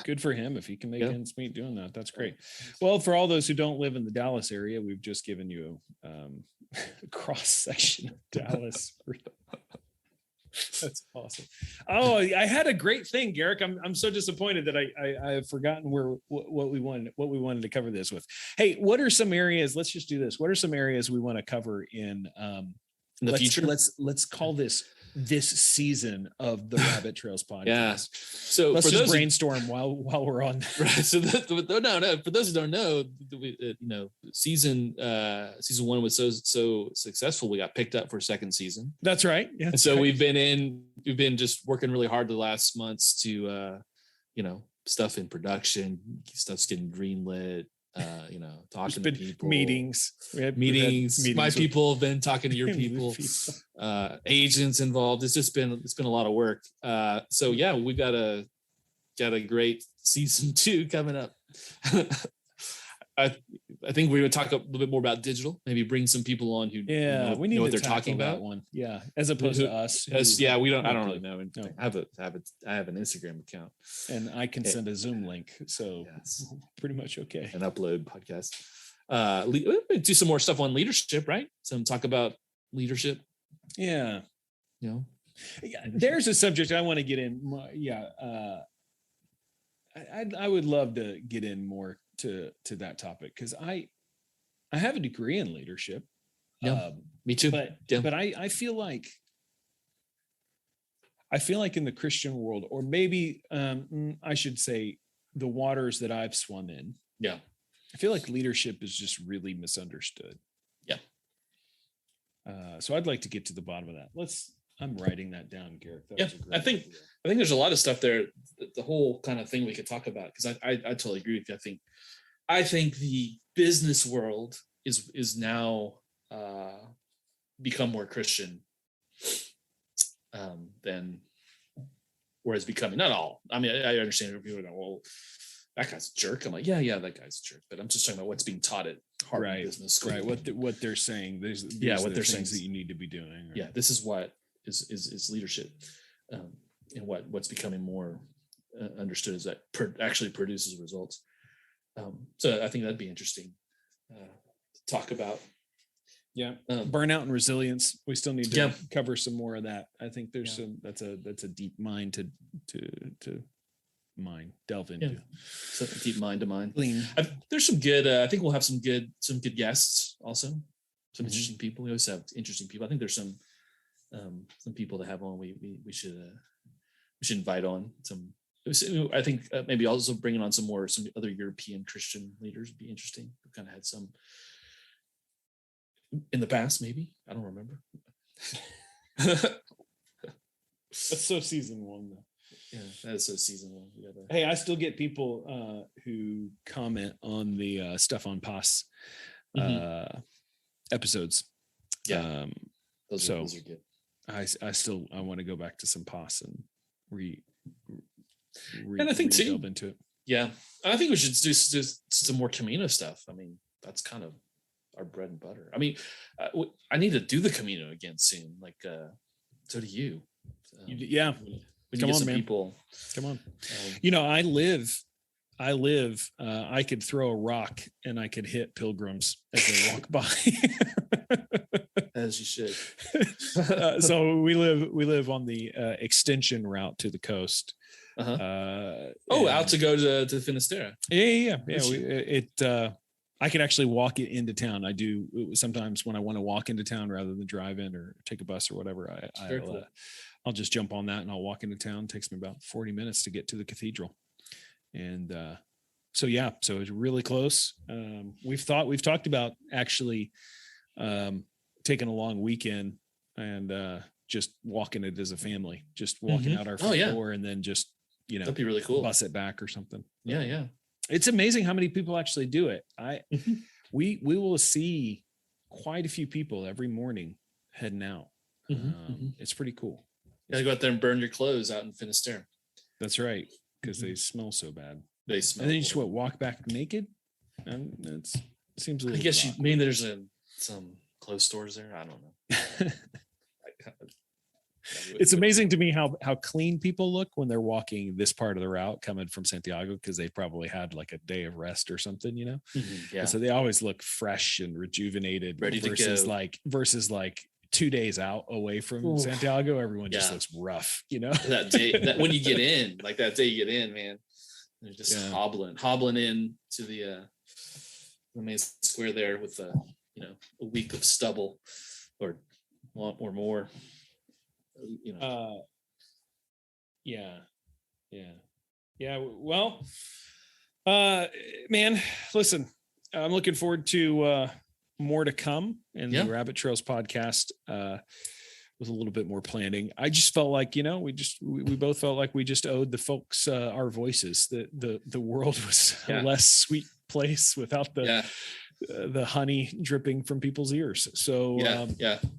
Good for him if he can make ends meet doing that. That's great. Well, for all those who don't live in the Dallas area, we've just given you a cross section of Dallas. That's awesome. Oh, I had a great thing, Garrick. I'm so disappointed that I've forgotten what we wanted to cover this with. Hey, what are some areas? Let's just do this. What are some areas we want to cover in the future? Let's call this season of the Rabbit Trails podcast. Yeah. So let's just brainstorm while we're on. Right. So no. For those who don't know, season 1 was so successful. We got picked up for a second season. That's right. Yeah. And so we've been just working really hard the last months to, stuff in production, stuff's getting greenlit. Talking to people, meetings. We had meetings. My people have been talking to your people, agents involved. It's been a lot of work. So yeah, we got a great season 2 coming up. I think we would talk a little bit more about digital, maybe bring some people on who we need know what to they're talking about. One. Yeah. As opposed to us. We don't, I don't really know. No. I have an Instagram account and I can send a Zoom link. So pretty much okay. And upload podcasts. Do some more stuff on leadership, right? Some talk about leadership. Yeah. There's a subject I want to get in. I would love to get in more to that topic because I have a degree in leadership. Me too. But I feel like in the Christian world, or maybe I should say the waters that I've swum in. Yeah. I feel like leadership is just really misunderstood. Yeah. So I'd like to get to the bottom of that. I'm writing that down, Garrick. I think there's a lot of stuff there. The whole kind of thing we could talk about, because I totally agree with you. I think the business world is now become more Christian than where it's becoming. Not all. I mean, I understand if people are going, well, that guy's a jerk. I'm like, yeah, that guy's a jerk. But I'm just talking about what's being taught at Harvard Business School. Right. What they're saying. What they're saying that you need to be doing. Right? Yeah. This is what is leadership, and what's becoming more understood is that actually produces results. So I think that'd be interesting to talk about. Yeah, burnout and resilience. We still need to cover some more of that. I think there's that's a deep mine to delve into. Yeah. So deep mind to mind. Clean. There's some good. I think we'll have some good guests also. Some interesting people. We always have interesting people. I think there's some people to have on. We should invite on some. I think maybe also bringing on some other European Christian leaders would be interesting. We've kind of had some in the past, maybe. I don't remember. That's so season 1 though. Yeah, that is so season 1. Hey, I still get people who comment on the stuff on POS episodes. Yeah, those are good. I want to go back to some POS and and I think too, delve into it. Yeah, I think we should do some more Camino stuff. I mean, that's kind of our bread and butter. I mean, I need to do the Camino again soon. Like, so do you. Yeah. Come on, man. People. Come on. I could throw a rock and I could hit pilgrims as they walk by. As you should. So we live on the extension route to the coast. Out to go to Finisterre. Yeah. I can actually walk it into town. I do sometimes when I want to walk into town rather than drive in or take a bus or whatever. I'll just jump on that and I'll walk into town. It takes me about 40 minutes to get to the cathedral. And so it's really close. We've talked about actually taking a long weekend and just walking it as a family, just walking out our front door and then just, that'd be really cool. Bus it back or something. Yeah. It's amazing how many people actually do it. We will see quite a few people every morning heading out. It's pretty cool. You gotta go out there and burn your clothes out in Finisterre. That's right, because they smell so bad. They smell. And then you just walk back naked. And it seems a little. I guess you mean there's some clothes stores there. I don't know. It's amazing to me how clean people look when they're walking this part of the route coming from Santiago, because they probably had like a day of rest or something, Yeah. And so they always look fresh and rejuvenated, ready versus like 2 days out away from Santiago, everyone just looks rough, That day, that when you get in, like that day you get in, man, they're just hobbling in to the main square there with a week of stubble or more. Well, man, listen, I'm looking forward to more to come in the Rabbit Trails podcast with a little bit more planning. I just felt like, we both felt like we just owed the folks our voices. The world was a less sweet place without the honey dripping from people's ears. So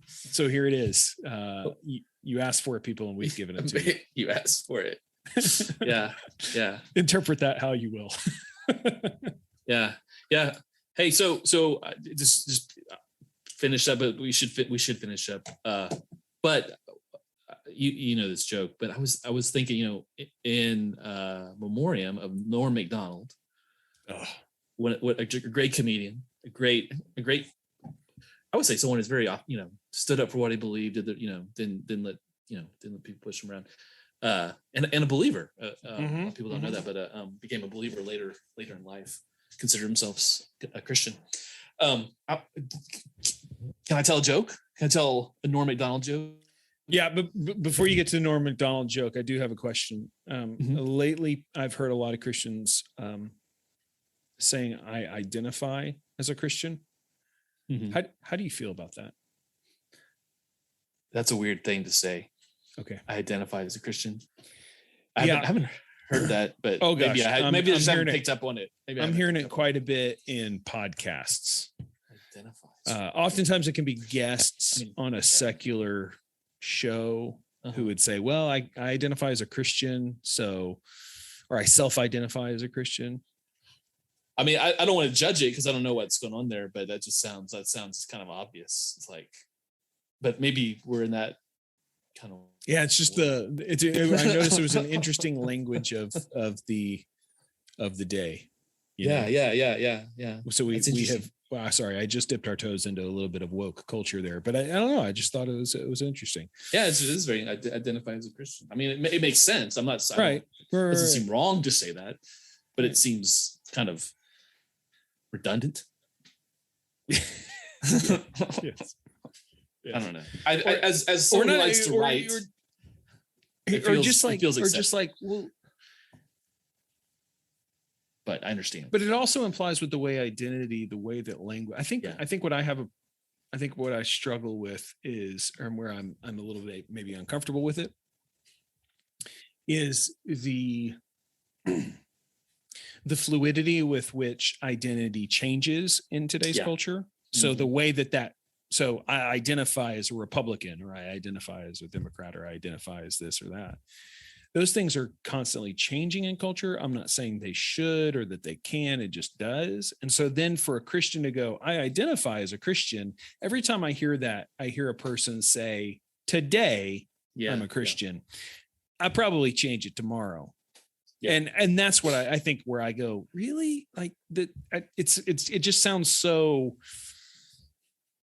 so here it is. You asked for it, people, and we've given it to you. You asked for it. Yeah. Interpret that how you will. Yeah. Hey, so just finish up, but we should finish up. But you know this joke, but I was thinking, in memoriam of Norm Macdonald, what a great comedian, a great. I would say someone who's very, stood up for what he believed, didn't let people push him around, and a believer. People don't know that, but became a believer later in life. Considered himself a Christian. Can I tell a joke? Can I tell a Norm Macdonald joke? Yeah, but before you get to the Norm Macdonald joke, I do have a question. Lately, I've heard a lot of Christians saying, "I identify as a Christian." How do you feel about that? That's a weird thing to say. Okay. I identify as a Christian. I haven't heard that, but maybe I just haven't picked up on it. Maybe I'm hearing it quite a bit in podcasts. Oftentimes it can be guests on a secular show who would say, well, I identify as a Christian, or I self-identify as a Christian. I mean, I don't want to judge it because I don't know what's going on there, but that sounds kind of obvious. It's like, but maybe we're in that kind of. Yeah, it's just I noticed it was an interesting language of the day. Yeah. So we have. Well, sorry, I just dipped our toes into a little bit of woke culture there, but I don't know. I just thought it was interesting. Yeah, it is very identify as a Christian. I mean, it makes sense. I'm not right. It doesn't seem wrong to say that, but it seems kind of redundant. Yes. I don't know. As someone who likes to write, well. But I understand. But it also implies with the way identity, the way that language. I think what I struggle with is, or where I'm a little bit maybe uncomfortable with it, is the fluidity with which identity changes in today's culture. So the way so I identify as a Republican, or I identify as a Democrat, or I identify as this or that. Those things are constantly changing in culture. I'm not saying they should or that they can, it just does. And so then for a Christian to go, I identify as a Christian, every time I hear that, I hear a person say, today I'm a Christian. I probably change it tomorrow. Yeah. And that's what I think, where I go, really? Like that it just sounds so.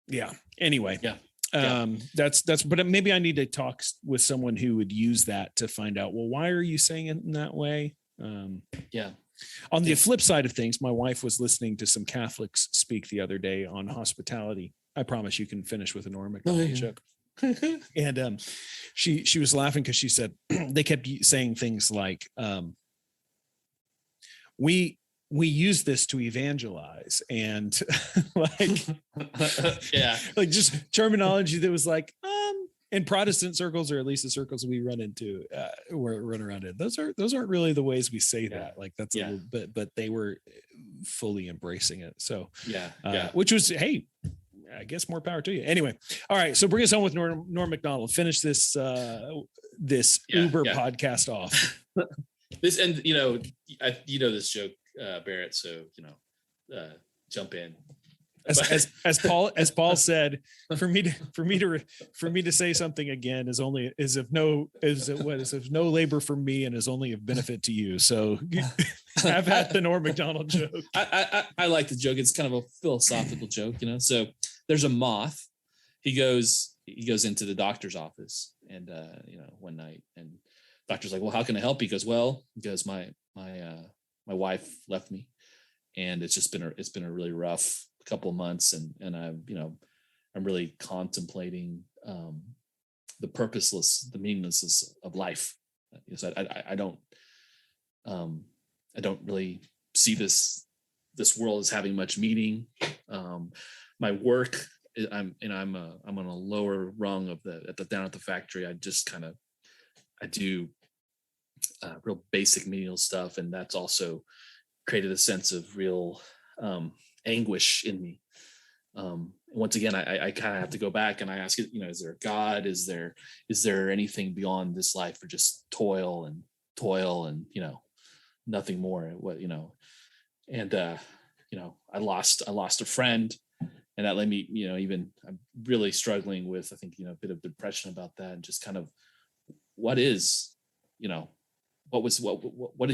Yeah. Anyway. Yeah. But maybe I need to talk with someone who would use that to find out, well, why are you saying it in that way? On the flip side of things, my wife was listening to some Catholics speak the other day on hospitality. I promise you can finish with a Norm Macdonald joke. And she was laughing because she said they kept saying things like, we use this to evangelize, and like like just terminology that was like in Protestant circles, or at least the circles we run into run around in, those aren't really the ways we say that. Like that's a little bit, but they were fully embracing it. So which was, hey, I guess more power to you. Anyway, all right. So bring us on with Norm Macdonald. Finish this Uber podcast off. This, and you know this joke, Barrett. So jump in. As Paul said, for me to say something again is if no labor for me and is only of benefit to you. So have at the Norm Macdonald joke. I like the joke. It's kind of a philosophical joke, So there's a moth. He goes into the doctor's office, and one night, and doctor's like, well, how can I help? He goes, my wife left me, and it's been a really rough couple of months, and I'm really contemplating the meaninglessness of life. So I don't really see this world as having much meaning. My work, I'm on a lower rung of down at the factory. I do real basic menial stuff, and that's also created a sense of real anguish in me. Once again, I kind of have to go back and I ask it, is there a God? Is there anything beyond this life, or just toil and nothing more? And I lost a friend, and that led me, even I'm really struggling with, I think, a bit of depression about that, and just kind of what did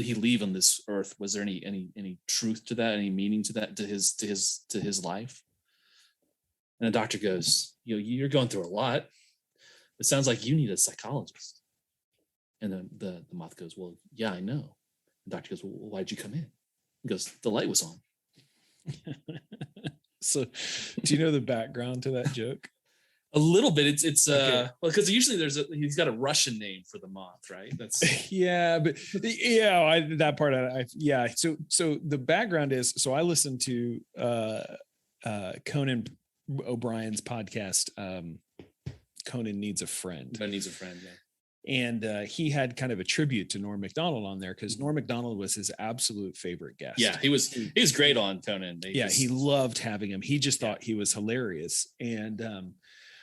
he leave on this earth? Was there any truth to that, any meaning to that, to his life? And the doctor goes, you're going through a lot. It sounds like you need a psychologist. And then the moth goes, well, yeah, I know. The doctor goes, well, why'd you come in? He goes, the light was on. So do you know the background to that joke? A little bit. It's okay. Well, because usually he's got a Russian name for the moth, right? That's that part. So the background is, so I listened to Conan O'Brien's podcast. Conan Needs a Friend. Conan Needs a Friend, yeah. And he had kind of a tribute to Norm Macdonald on there, because Norm Macdonald was his absolute favorite guest. Yeah, he was great on Conan. He loved having him. He just thought he was hilarious. And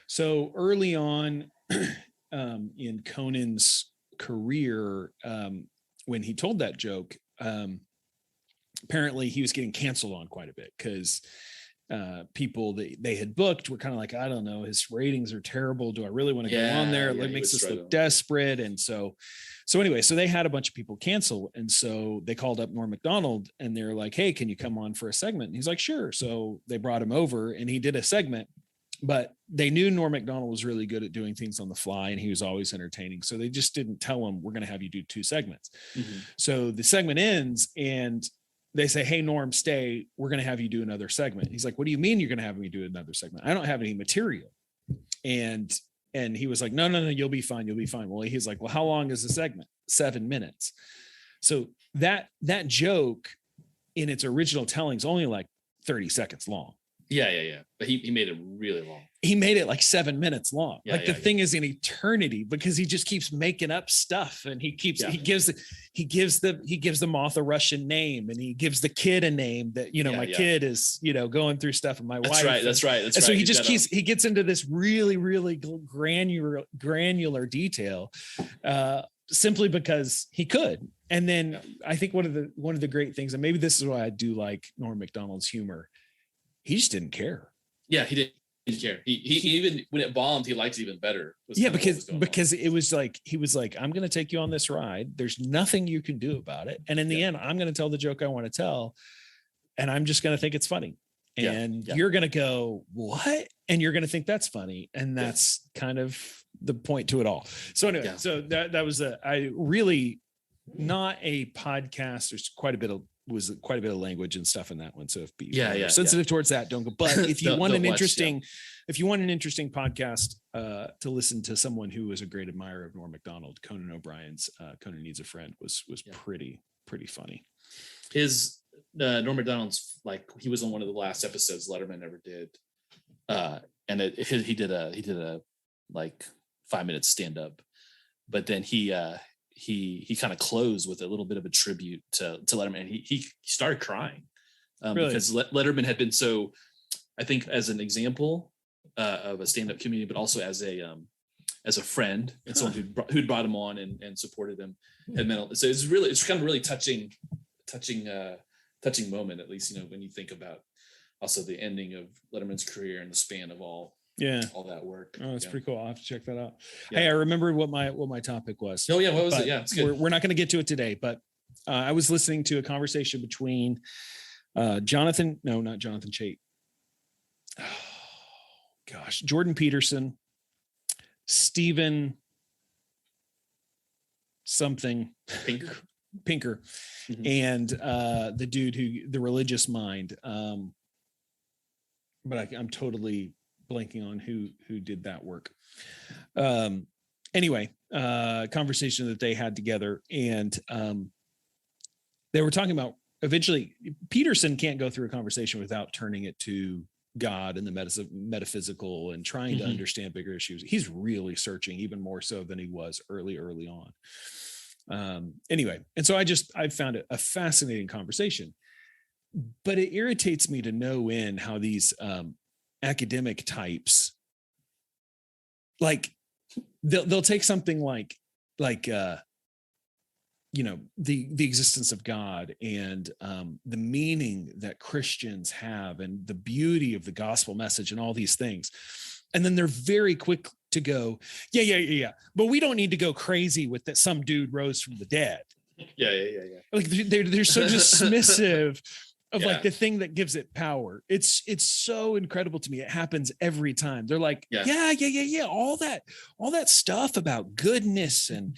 so early on in Conan's career, when he told that joke, apparently he was getting canceled on quite a bit, because people that they had booked were kind of like, I don't know, his ratings are terrible. Do I really want to go on there? It makes us look desperate. And so anyway, so they had a bunch of people cancel. And so they called up Norm Macdonald, and they're like, hey, can you come on for a segment? And he's like, sure. So they brought him over, and he did a segment. But they knew Norm Macdonald was really good at doing things on the fly, and he was always entertaining. So they just didn't tell him, we're going to have you do 2 segments. Mm-hmm. So the segment ends, and they say, hey, Norm, stay. We're going to have you do another segment. He's like, what do you mean you're going to have me do another segment? I don't have any material. And he was like, no, you'll be fine. You'll be fine. Well, he's like, well, how long is the segment? 7 minutes. So that joke in its original telling is only like 30 seconds long. Yeah. But he made it really long. He made it like 7 minutes long. The thing is an eternity, because he just keeps making up stuff, and he gives the moth a Russian name, and he gives the kid a name that, my kid is, going through stuff, and my wife. That's right. And so he gets into this really, really granular detail, simply because he could. And then I think one of the great things, and maybe this is why I do like Norm Macdonald's humor, he just didn't care. Yeah, he didn't care. He even when it bombed, he liked it even better. Because it was like, he was like, I'm going to take you on this ride. There's nothing you can do about it. And in the end, I'm going to tell the joke I want to tell, and I'm just going to think it's funny. and you're going to go, what? And you're going to think that's funny. And that's kind of the point to it all. So anyway, so that was I really not a podcast. There's quite a bit of language and stuff in that one. So if you're sensitive towards that, don't go. But if you want an interesting podcast to listen to someone who was a great admirer of Norm Macdonald, Conan O'Brien's Conan Needs a Friend was pretty funny. His Norm Macdonald's, like, he was on one of the last episodes Letterman ever did, and he did a like 5-minute stand up, but then he kind of closed with a little bit of a tribute to Letterman. And he started crying really? Because Letterman had been so, I think, as an example of a stand-up comedian, but also as a friend and someone who'd brought him on and supported him. So it's kind of really touching moment, at least, when you think about also the ending of Letterman's career and the span of all that work. Oh, that's pretty cool. I'll have to check that out. Hey, I remembered what my topic was. Oh yeah, what was it? Yeah, it's good. We're not going to get to it today, but I was listening to a conversation between not Jonathan Chait. Oh gosh, Jordan Peterson, Stephen something Pinker, mm-hmm. and the dude the Religious Mind. But I'm totally blanking on who did that work. Anyway, conversation that they had together, and they were talking about, eventually Peterson can't go through a conversation without turning it to God and the metaphysical and trying mm-hmm. to understand bigger issues. He's really searching, even more so than he was early on. Anyway, and so I found it a fascinating conversation, but it irritates me to no end how these academic types, like they'll take something like the existence of God and the meaning that Christians have and the beauty of the gospel message and all these things, and then they're very quick to go, yeah, but we don't need to go crazy with that some dude rose from the dead. Yeah. Like they're so dismissive of like the thing that gives it power. It's so incredible to me. It happens every time. They're like, yeah. All that stuff about goodness and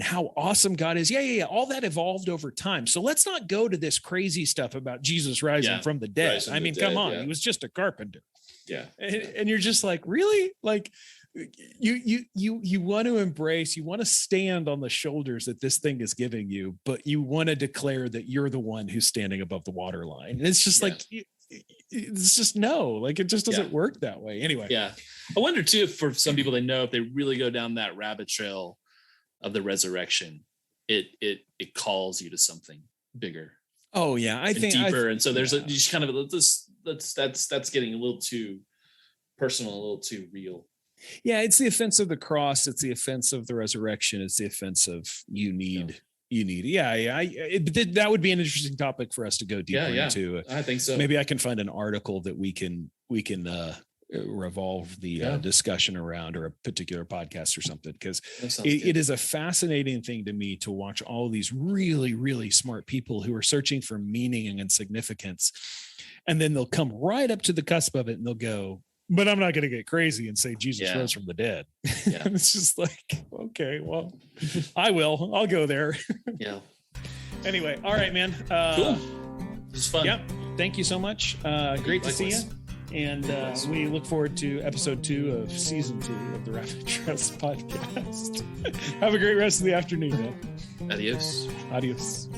how awesome God is. Yeah. All that evolved over time. So let's not go to this crazy stuff about Jesus rising from the dead. I mean, come on. He was just a carpenter. Yeah. And you're just like, really? Like you want to embrace, you want to stand on the shoulders that this thing is giving you, but you want to declare that you're the one who's standing above the water line. And it's just like, it's just it just doesn't work that way. Anyway. Yeah. I wonder too, if for some people, they know if they really go down that rabbit trail of the resurrection, it calls you to something bigger. Oh yeah. I think deeper. And so there's just kind of that's getting a little too personal, a little too real. Yeah, it's the offense of the cross. It's the offense of the resurrection. It's the offense of you need. That would be an interesting topic for us to go deeper into. I think so. Maybe I can find an article that we can revolve the discussion around, or a particular podcast or something, because it is a fascinating thing to me to watch all these really, really smart people who are searching for meaning and significance. And then they'll come right up to the cusp of it and they'll go, but I'm not going to get crazy and say Jesus rose from the dead. Yeah. It's just like, okay, well, I'll go there. Yeah. Anyway. All right, man. Cool. This was fun. Yep. Thank you so much. Great to see you. And we look forward to episode 2 of season 2 of the RabbitTrail podcast. Have a great rest of the afternoon, man. Adios.